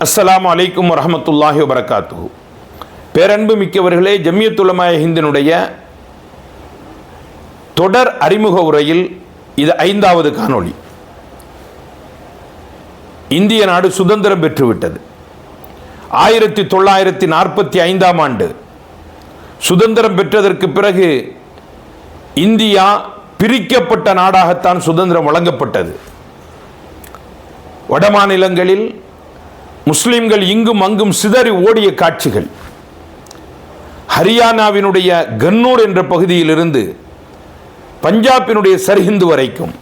அஸ்ஸலாமு அலைக்கும் வரஹ்மத்துல்லாஹி வபரகாத்துஹு. பேரன்பு மிக்கவர்களே, ஜம்மியத்துல் உலமா ஹிந்தினுடைய தொடர் அறிமுக உரையில் இது 5வது காணொளி. இந்திய நாடு சுதந்திரம் பெற்றுவிட்டது. 1945ஆம் ஆண்டு சுதந்திரம் பெற்றதற்கு பிறகு இந்தியா பிரிக்கப்பட்ட நாடாகத்தான் சுதந்திரம் வழங்கப்பட்டது. வடமாநிலங்களில் முஸ்லிம்கள் இங்கும் அங்கும் சிதறி ஓடிய காட்சிகள், ஹரியானாவினுடைய கன்னூர் என்ற பகுதியிலிருந்து பஞ்சாபினுடைய சர்ஹிந்து வரைக்கும்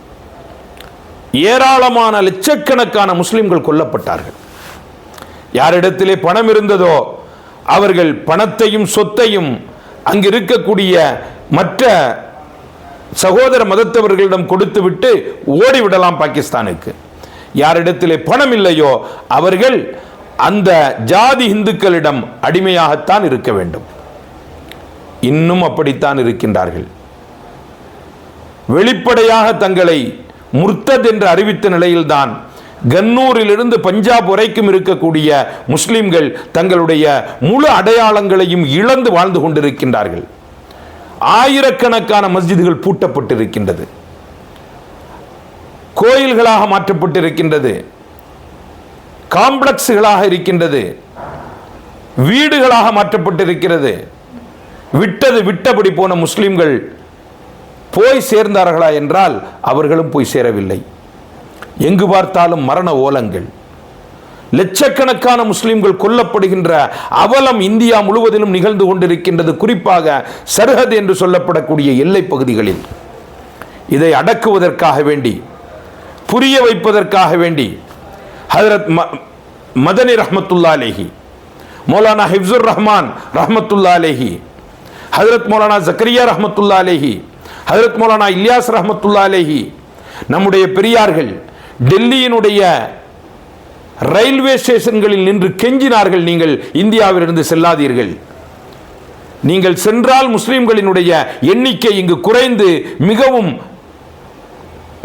ஏராளமான லட்சக்கணக்கான முஸ்லிம்கள் கொல்லப்பட்டார்கள். யாரிடத்திலே பணம் இருந்ததோ அவர்கள் பணத்தையும் சொத்தையும் அங்கு இருக்கக்கூடிய மற்ற சகோதர மதத்தவர்களிடம் கொடுத்துவிட்டு ஓடிவிடலாம் பாகிஸ்தானுக்கு. யாரிடத்திலே பணம் இல்லையோ அவர்கள் அந்த ஜாதி இந்துக்களிடம் அடிமையாகத்தான் இருக்க வேண்டும். இன்னும் அப்படித்தான் இருக்கின்றார்கள். வெளிப்படையாக தங்களை முர்த்தத் என்று அறிவித்த நிலையில்தான் கன்னூரிலிருந்து பஞ்சாப் வரைக்கும் இருக்கக்கூடிய முஸ்லிம்கள் தங்களுடைய முழு அடையாளங்களையும் இழந்து வாழ்ந்து கொண்டிருக்கின்றார்கள். ஆயிரக்கணக்கான மஸ்ஜிதுகள் பூட்டப்பட்டிருக்கின்றது, கோயில்களாக மாற்றப்பட்டிருக்கின்றது, காம்ப்ளெக்ஸ்களாக இருக்கின்றது, வீடுகளாக மாற்றப்பட்டிருக்கிறது. விட்டது விட்டபடி போன முஸ்லிம்கள் போய் சேர்ந்தார்களா என்றால் அவர்களும் போய் சேரவில்லை. எங்கு பார்த்தாலும் மரண ஓலங்கள், லட்சக்கணக்கான முஸ்லிம்கள் கொல்லப்படுகின்ற அவலம் இந்தியா முழுவதிலும் நிகழ்ந்து கொண்டிருக்கின்றது. குறிப்பாக சர்ஹத் என்று சொல்லப்படக்கூடிய எல்லை பகுதிகளில் இதை அடக்குவதற்காக வேண்டி, புரிய வைப்பதற்காக வேண்டி ஹஜ்ரத் மதனி ரஹ்மத்துல்லாஹி அலைஹி, மௌலானா ஹிஃப்ஸுர் ரஹ்மான் ரஹ்மத்துல்லாஹி அலைஹி, ஹஜ்ரத் மௌலானா ஜக்கரியா ரஹ்மத்துல்லாஹி அலைஹி, ஹஜ்ரத் மௌலானா இல்யாஸ் ரஹ்மத்துல்லாஹி அலைஹி, நம்முடைய பெரியார்கள் டெல்லியினுடைய ரயில்வே ஸ்டேஷன்களில் நின்று கெஞ்சினார்கள், நீங்கள் இந்தியாவிலிருந்து செல்லாதீர்கள், நீங்கள் சென்றால் முஸ்லிம்களினுடைய எண்ணிக்கை இங்கு குறைந்து மிகவும்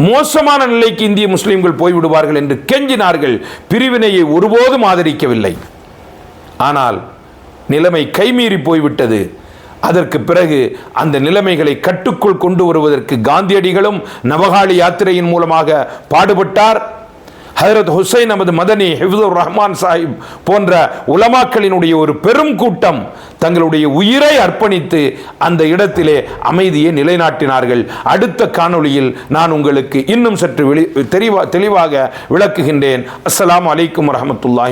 மோசமான நிலைக்கு இந்திய முஸ்லிம்கள் போய்விடுவார்கள் என்று கெஞ்சினார்கள். பிரிவினையை ஒருபோதும் ஆதரிக்கவில்லை. ஆனால் நிலைமை கைமீறி போய்விட்டது. அதற்கு பிறகு அந்த நிலைமைகளை கட்டுக்குள் கொண்டு வருவதற்கு காந்தியடிகளும் நவகாளி யாத்திரையின் மூலமாக பாடுபட்டார். ஹஜ்ரத் ஹுசைன் அஹமது மதனி, ஹிஃப்ஸுர் ரஹ்மான் சாஹிப் போன்ற உலமாக்களினுடைய ஒரு பெரும் கூட்டம் தங்களுடைய உயிரை அர்ப்பணித்து அந்த இடத்திலே அமைதியை நிலைநாட்டினார்கள். அடுத்த காணொளியில் நான் உங்களுக்கு இன்னும் சற்று தெளிவாக விளக்குகின்றேன். அஸ்ஸலாமு அலைக்கும் வரஹ்மத்துல்லாஹி.